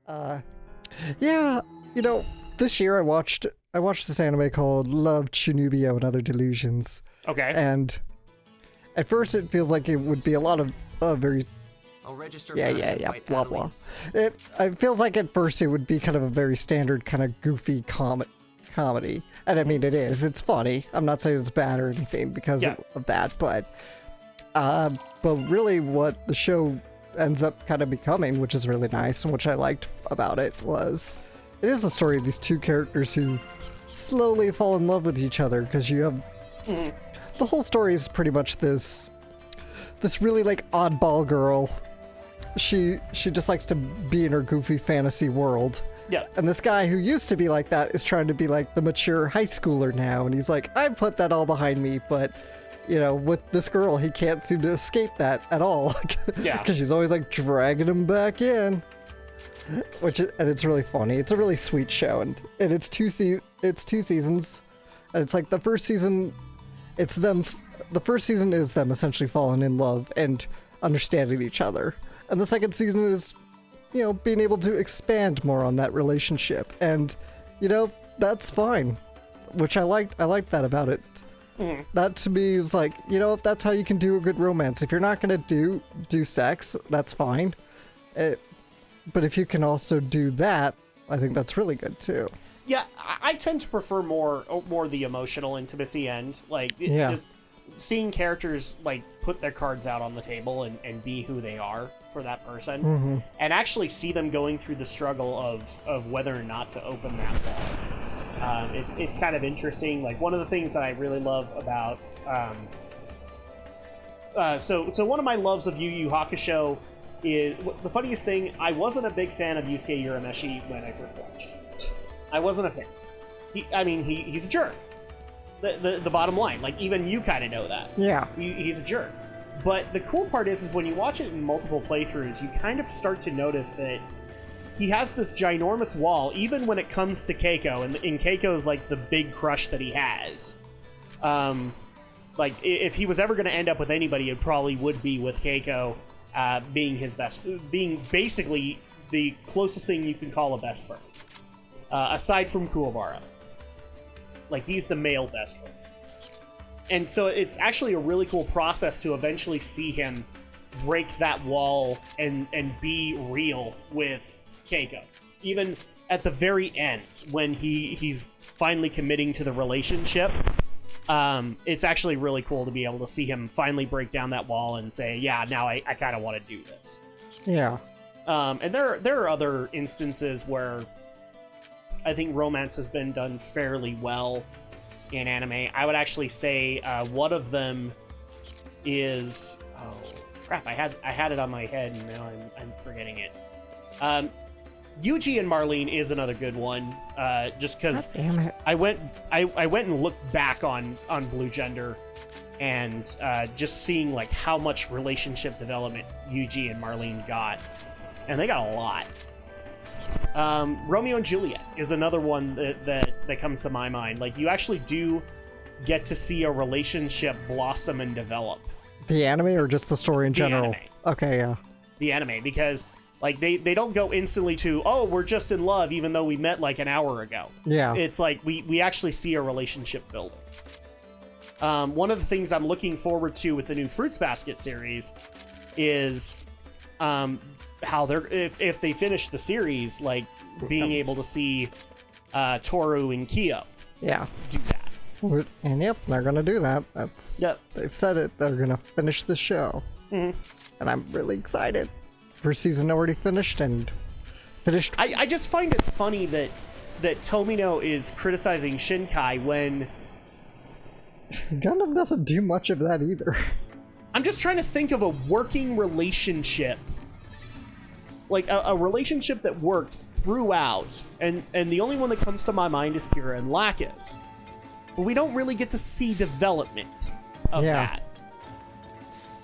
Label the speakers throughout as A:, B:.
A: Uh, yeah, this year I watched this anime called Love, Chunibyo, and Other Delusions.
B: Okay.
A: And at first it feels like it would be a lot of very...
C: I'll register.
A: Blah, blah. It feels like at first it would be kind of a very standard kind of goofy comedy. And I mean, it is. It's funny. I'm not saying it's bad or anything because of that, but really what the show ends up kind of becoming, which is really nice and which I liked about it, was it is the story of these two characters who slowly fall in love with each other, because you have the whole story is pretty much this really like oddball girl. She just likes to be in her goofy fantasy world.
B: Yeah.
A: And this guy who used to be like that is trying to be like the mature high schooler now, and he's like, I put that all behind me, but with this girl, he can't seem to escape that at all.
B: Yeah.
A: Because she's always like dragging him back in. And it's really funny. It's a really sweet show, and it's two seasons, and it's like the first season, it's them. The first season is them essentially falling in love and understanding each other, and the second season is, being able to expand more on that relationship, and that's fine, which I liked that about it. That to me is like, if that's how you can do a good romance. If you're not gonna do sex, that's fine. But if you can also do that, I think that's really good too.
B: Yeah, I tend to prefer more the emotional intimacy end. Like, just seeing characters like put their cards out on the table and be who they are for that person, and actually see them going through the struggle of whether or not to open that wall. It's kind of interesting. Like, one of the things that I really love about so one of my loves of Yu Yu Hakusho is, the funniest thing, I wasn't a big fan of Yusuke Urameshi when I first watched. I wasn't a fan. He's a jerk. The bottom line, like, even you kind of know that.
A: Yeah.
B: He's a jerk. But the cool part is when you watch it in multiple playthroughs, you kind of start to notice that he has this ginormous wall, even when it comes to Keiko, and Keiko's like the big crush that he has. Like, if he was ever going to end up with anybody, it probably would be with Keiko, being basically the closest thing you can call a best friend, aside from Kuwabara. Like, he's the male best friend. And so it's actually a really cool process to eventually see him break that wall and be real with Keiko. Even at the very end, when he's finally committing to the relationship, it's actually really cool to be able to see him finally break down that wall and say, yeah, now I kind of want to do this.
A: Yeah.
B: And there are other instances where I think romance has been done fairly well in anime. I would actually say one of them is... Oh, crap, I had it on my head and now I'm forgetting it. Yuji and Marlene is another good one, just because I went and looked back on Blue Gender, and just seeing like how much relationship development Yuji and Marlene got, and they got a lot. Romeo and Juliet is another one that comes to my mind. Like, you actually do get to see a relationship blossom and develop.
A: The anime or just the story in general?
B: Anime.
A: Okay, yeah.
B: The anime, because like they don't go instantly to, oh, we're just in love even though we met like an hour ago.
A: Yeah. It's
B: like we actually see a relationship building. One of the things I'm looking forward to with the new Fruits Basket series is how they're, if they finish the series, like being able to see Toru and Kyo do that.
A: And yep, they're gonna do that. They've said it. They're gonna finish the show, and I'm really excited. First season already finished and finished.
B: I just find it funny that Tomino is criticizing Shinkai when
A: Gundam doesn't do much of that either.
B: I'm just trying to think of a working relationship, like a relationship that worked throughout, and the only one that comes to my mind is Kira and Lacus. But we don't really get to see development of that.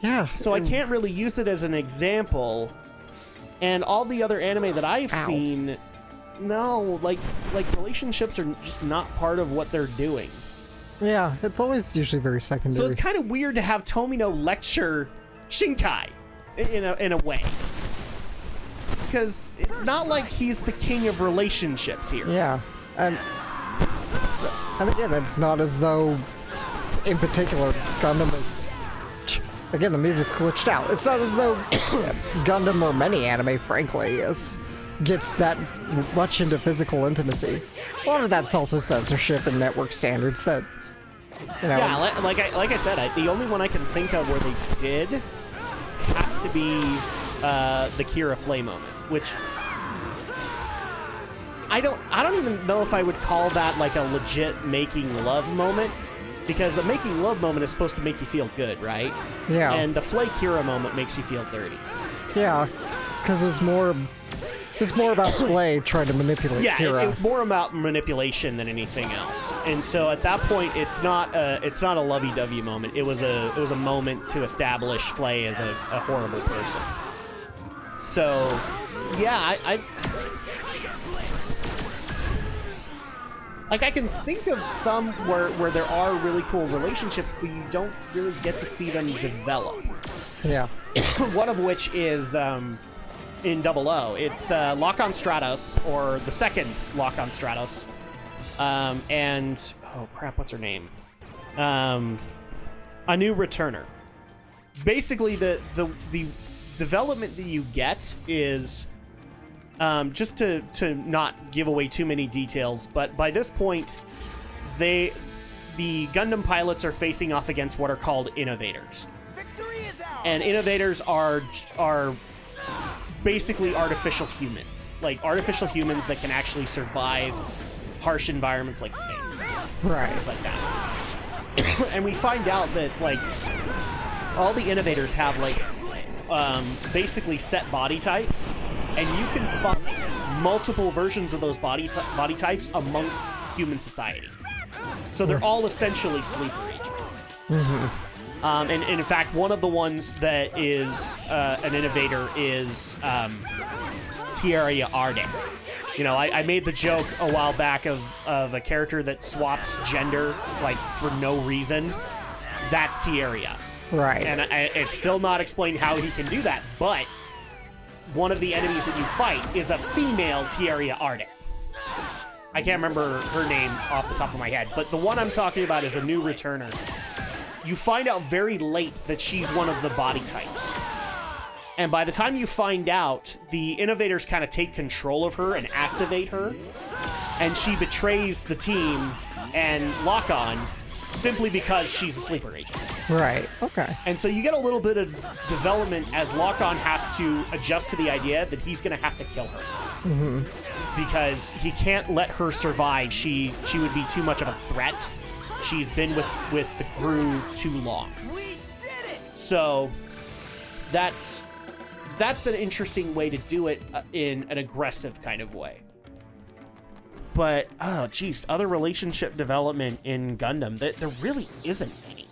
A: Yeah.
B: So I can't really use it as an example. And all the other anime that I've seen, no, like relationships are just not part of what they're doing.
A: Yeah, it's always usually very secondary.
B: So it's kind of weird to have Tomino lecture Shinkai in a way. because it's not like he's the king of relationships here.
A: Yeah, and again, it's not as though, in particular, Gundam is. Again, the music's glitched out. It's not as though Gundam or many anime, frankly, gets that much into physical intimacy. A lot of that's also censorship and network standards that, you know.
B: Yeah, like I said, the only one I can think of where they did has to be the Kira Flay moment, which I don't even know if I would call that like a legit making love moment, because a making love moment is supposed to make you feel good, right?
A: Yeah.
B: And the Flay Kira moment makes you feel dirty.
A: Yeah, because it's more about Flay trying to manipulate Kira.
B: It was more about manipulation than anything else. And so at that point, it's not a lovey-dovey moment. It was a moment to establish Flay as a horrible person. So, yeah, I can think of some where there are really cool relationships, but you don't really get to see them develop.
A: Yeah.
B: One of which is in Double O. It's Lock-on Stratos, or the second Lock-on Stratos, and oh crap, what's her name? A New Returner. Basically, the development that you get is. Just to not give away too many details, but by this point, the Gundam pilots are facing off against what are called innovators. And innovators are basically artificial humans. Like, artificial humans that can actually survive harsh environments like space.
A: Right.
B: Things like that. And we find out that, like, all the innovators have, like, basically set body types, and you can find multiple versions of those body types amongst human society. So they're all essentially sleeper agents. Mm-hmm. And in fact, one of the ones that is an innovator is Tierra Arden. You know, I made the joke a while back of a character that swaps gender, like, for no reason. That's Tierra.
A: Right.
B: And it's still not explained how he can do that, but one of the enemies that you fight is a female Tierra Arden. I can't remember her name off the top of my head, but the one I'm talking about is a New Returner. You find out very late that she's one of the body types. And by the time you find out, the innovators kind of take control of her and activate her, and she betrays the team and Lock-on simply because she's a sleeper agent.
A: Right, okay.
B: And so you get a little bit of development as Lock-on has to adjust to the idea that he's going to have to kill her. Mm-hmm. Because he can't let her survive. She would be too much of a threat. She's been with the crew too long. So that's an interesting way to do it in an aggressive kind of way. But, oh, geez, other relationship development in Gundam, there really isn't any.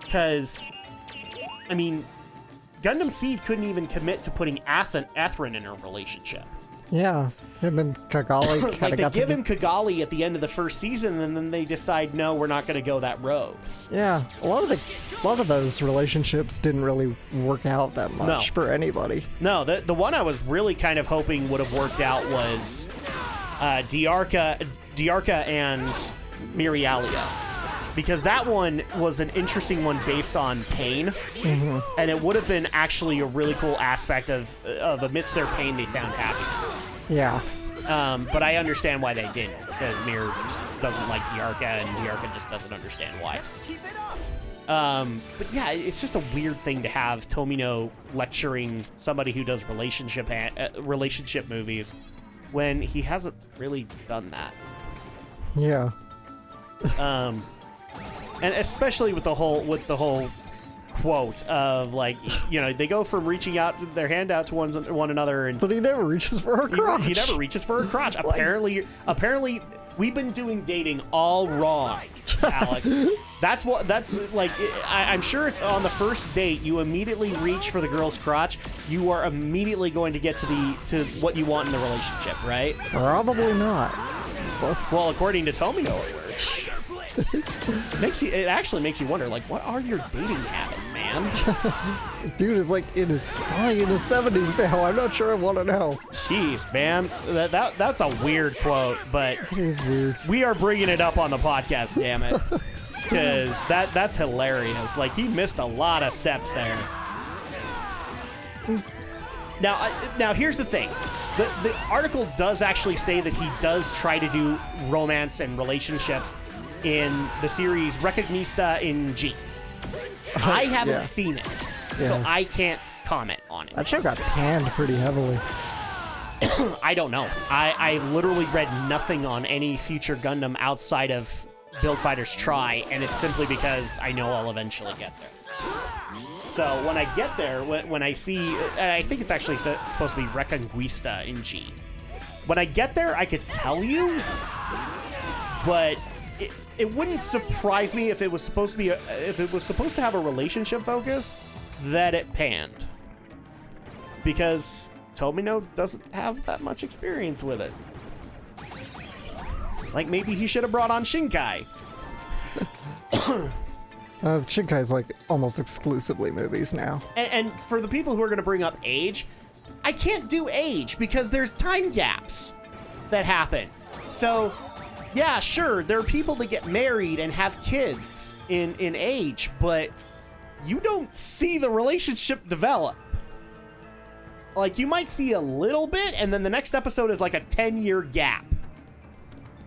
B: Because, I mean, Gundam Seed couldn't even commit to putting Athrun in a relationship.
A: Yeah, him and Kigali
B: like, they give him Kigali at the end of the first season, and then they decide, no, we're not going to go that road.
A: Yeah, a lot of those relationships didn't really work out that much for anybody.
B: No, the one I was really kind of hoping would have worked out was Diarca and Mirialia. Because that one was an interesting one based on pain, mm-hmm. and it would have been actually a really cool aspect of amidst their pain they found happiness.
A: Yeah.
B: But I understand why they didn't, because Mir just doesn't like Diarca, and Diarca just doesn't understand why. But yeah, it's just a weird thing to have Tomino lecturing somebody who does relationship movies when he hasn't really done that.
A: Yeah.
B: And especially with the whole quote of, like, you know, they go from reaching out their hand out to one another, and
A: but he never reaches for her crotch.
B: He never reaches for her crotch. Apparently, we've been doing dating all wrong, Alex. That's like, I'm sure if on the first date you immediately reach for the girl's crotch, you are immediately going to get to what you want in the relationship, right?
A: Probably not.
B: Well, according to Tomino, it works. It actually makes you wonder, like, what are your dating habits, man?
A: Dude is like probably in his 70s now. I'm not sure I want to know.
B: Jeez, man, that's a weird quote, but
A: It is weird.
B: we are bringing it up on the podcast, damn it, because that's hilarious. Like, he missed a lot of steps there. Now here's the thing. The article does actually say that he does try to do romance and relationships in the series Reconquista in G. I haven't
A: Yeah.
B: seen it, so
A: Yeah.
B: I can't comment on it.
A: That show got panned pretty heavily.
B: I don't know. I literally read nothing on any future Gundam outside of Build Fighters Try, and it's simply because I know I'll eventually get there. So when I get there, when I see, and I think it's actually supposed to be Reconquista in G. When I get there, I could tell you, but it wouldn't surprise me if it was supposed to be if it was supposed to have a relationship focus, that it panned, because Tomino doesn't have that much experience with it. Like, maybe he should have brought on Shinkai.
A: Shinkai's like almost exclusively movies now.
B: And for the people who are going to bring up age, I can't do age because there's time gaps that happen. So, yeah, sure, there are people that get married and have kids in age, but you don't see the relationship develop. Like, you might see a little bit, and then the next episode is like a 10-year gap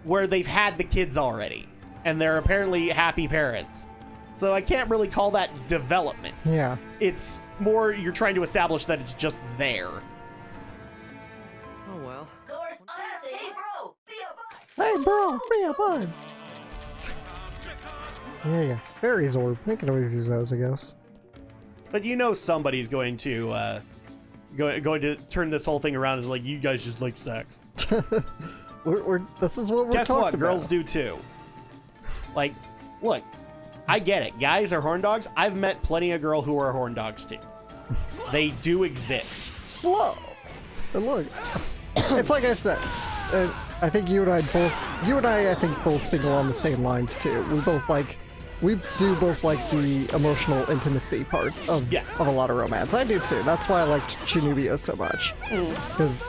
B: where they've had the kids already, and they're apparently happy parents. So I can't really call that development.
A: Yeah.
B: It's more you're trying to establish that it's just there.
C: Oh well.
D: Hey bro, be a bud.
A: Hey, bro, be a bud. Yeah. Fairy Zorb. They can always use those, I guess.
B: But you know somebody's going to going to turn this whole thing around as like, you guys just like sex.
A: This is what we're
B: Guess
A: talking
B: what?
A: about.
B: Girls do too. Like, look, I get it. Guys are horn dogs. I've met plenty of girls who are horn dogs too. They do exist.
A: Slow. And look, it's like I said. I think you and I, I think both think along the same lines too. We do both like the emotional intimacy part of a lot of romance. I do too. That's why I liked Chinubio so much. Because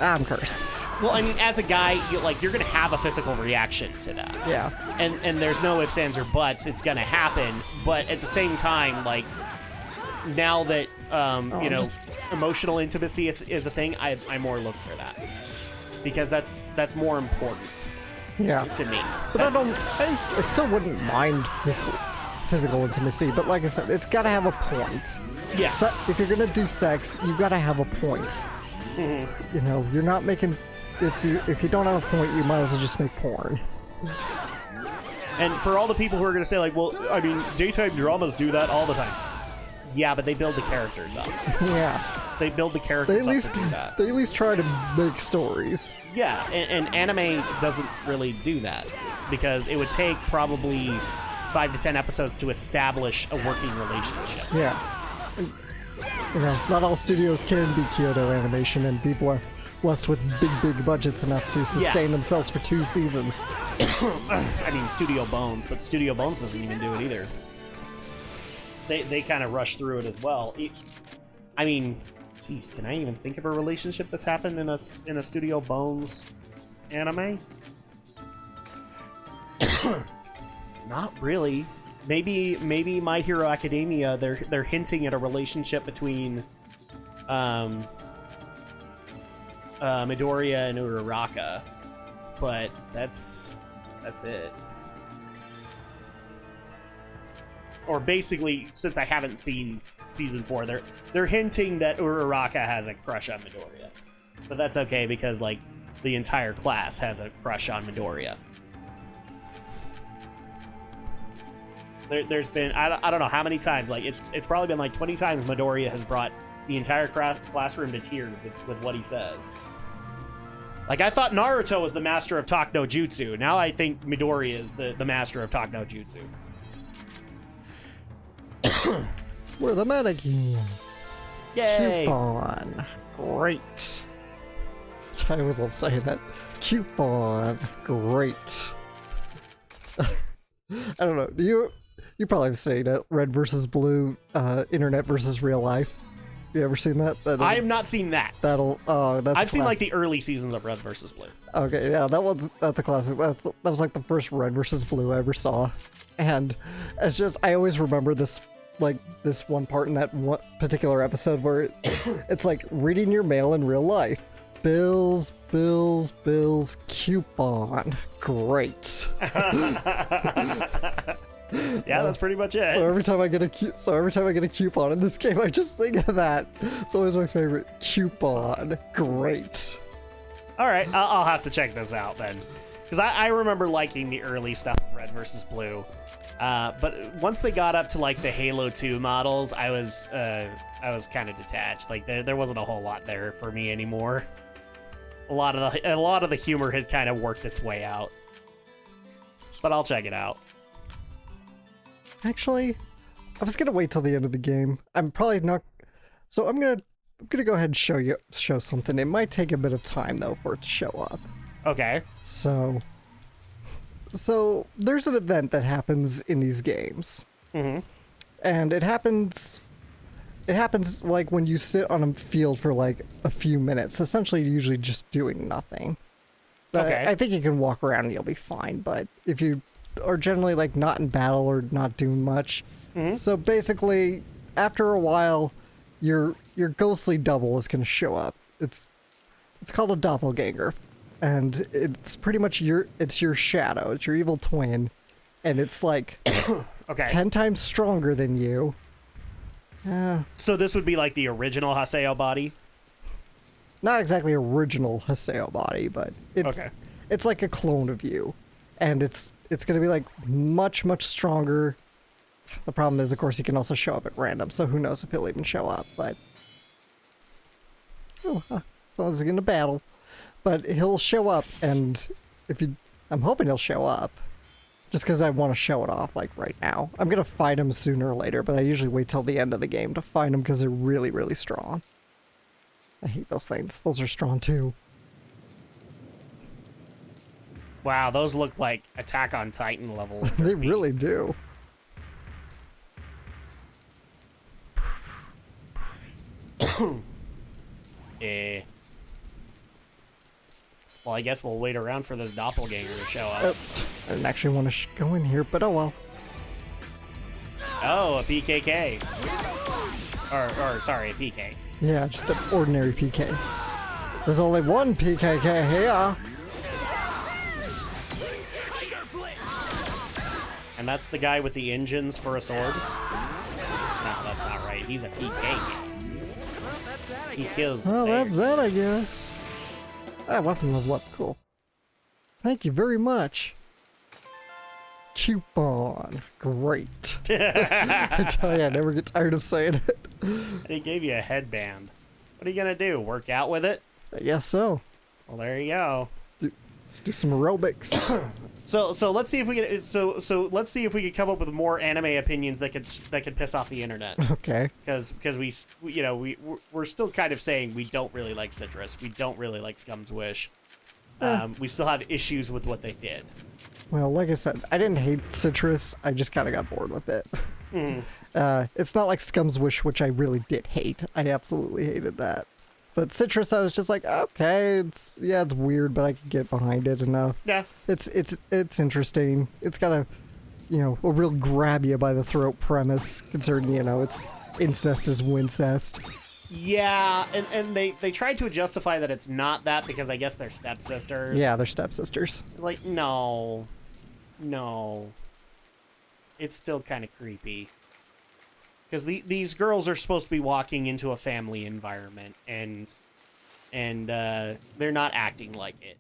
A: I'm cursed.
B: Well, I mean, as a guy, you're gonna have a physical reaction to that.
A: Yeah.
B: And there's no ifs, ands, or buts. It's gonna happen. But at the same time, like, now that emotional intimacy is a thing, I more look for that, because that's more important.
A: Yeah.
B: To me.
A: But I still wouldn't mind physical intimacy, but like I said, it's gotta have a point.
B: Yeah.
A: If you're gonna do sex, you gotta have a point. Mm-hmm. You know, you're not making. If you don't have a point, you might as well just make porn.
B: And for all the people who are going to say, like, well, I mean, daytime dramas do that all the time. Yeah, but they build the characters up.
A: Yeah.
B: They build the characters up to do that.
A: They at least try to make stories.
B: Yeah, and anime doesn't really do that, because it would take probably 5 to 10 episodes to establish a working relationship.
A: Yeah. And, you know, not all studios can be Kyoto Animation and be blessed with big budgets enough to sustain themselves for 2 seasons.
B: I mean, Studio Bones, but Studio Bones doesn't even do it either. They kind of rush through it as well. I mean, geez, can I even think of a relationship that's happened in a Studio Bones anime? Not really. Maybe My Hero Academia. They're hinting at a relationship between Midoriya and Uraraka, but that's it. Or basically, since I haven't seen season 4, they're hinting that Uraraka has a crush on Midoriya, but that's okay because like the entire class has a crush on Midoriya. There's been I don't know how many times, like it's probably been like 20 times Midoriya has brought the entire classroom to tears with what he says. Like, I thought Naruto was the master of Talk no Jutsu. Now I think Midoriya is the master of Talk no Jutsu.
A: We're the mannequin.
B: Yay!
A: Coupon. Great. I always love saying that. Coupon. Great. I don't know. You probably have seen it. Red versus blue, internet versus real life. You ever seen that?
B: I have not seen that.
A: I've
B: seen like the early seasons of Red versus Blue.
A: Okay, yeah, that's a classic. That was like the first Red versus Blue I ever saw, and it's just I always remember this one part in that one particular episode where it's like reading your mail in real life. Bills, coupon. Great.
B: Yeah, that's pretty much it.
A: So every time I get a coupon in this game, I just think of that. It's always my favorite. Coupon. Great.
B: All right, I'll have to check this out then, because I remember liking the early stuff of Red versus Blue, but once they got up to like the Halo 2 models, I was kind of detached. Like there wasn't a whole lot there for me anymore. A lot of the humor had kind of worked its way out, but I'll check it out.
A: Actually, I was gonna wait till the end of the game. I'm probably not. So I'm gonna go ahead and show something. It might take a bit of time though for it to show up.
B: Okay.
A: So there's an event that happens in these games, and it happens like when you sit on a field for like a few minutes. Essentially, usually just doing nothing. But
B: Okay.
A: I think you can walk around and you'll be fine. But if you are generally like not in battle or not doing much, so basically after a while, your ghostly double is going to show up. It's called a doppelganger, and it's pretty much your shadow. It's your evil twin, and it's like
B: Okay.
A: 10 times stronger than you.
B: So this would be like the original Haseo body?
A: Not exactly original Haseo body, but it's like a clone of you, and it's gonna be like much stronger. The problem is, of course, he can also show up at random, so who knows if he'll even show up. But as long as he's in a battle, but he'll show up, and I'm hoping he'll show up. Just because I want to show it off, like, right now. I'm going to fight him sooner or later, but I usually wait till the end of the game to find him because they're really, really strong. I hate those things. Those are strong, too.
B: Wow, those look like Attack on Titan level.
A: They really do.
B: Well, I guess we'll wait around for this doppelganger to show up.
A: I didn't actually want to go in here, but oh well.
B: Oh, a PKK. Or sorry, a PK.
A: Yeah, just an ordinary PK. There's only one PKK here.
B: And that's the guy with the engines for a sword? No, that's not right. He's a PKK. He kills the
A: Well, that's
B: bears.
A: that, I guess. Weapon level up. Cool. Thank you very much. Coupon. Great. I tell you, I never get tired of saying it.
B: They gave you a headband. What are you gonna do? Work out with it?
A: I guess so.
B: Well, there you go.
A: Let's do some aerobics.
B: So let's see if we can. So let's see if we could come up with more anime opinions that could piss off the internet.
A: Okay.
B: Because we're still kind of saying we don't really like Citrus. We don't really like Scum's Wish. We still have issues with what they did.
A: Well, like I said, I didn't hate Citrus. I just kind of got bored with it. It's not like Scum's Wish, which I really did hate. I absolutely hated that. But Citrus, I was just like, okay, it's weird, but I can get behind it enough.
B: Yeah.
A: It's interesting. It's got a real grab you by the throat premise, considering, it's incest is wincest.
B: Yeah, and they tried to justify that it's not that because I guess they're stepsisters.
A: Yeah, they're stepsisters.
B: It's like, no. It's still kind of creepy. Because these girls are supposed to be walking into a family environment, and they're not acting like it.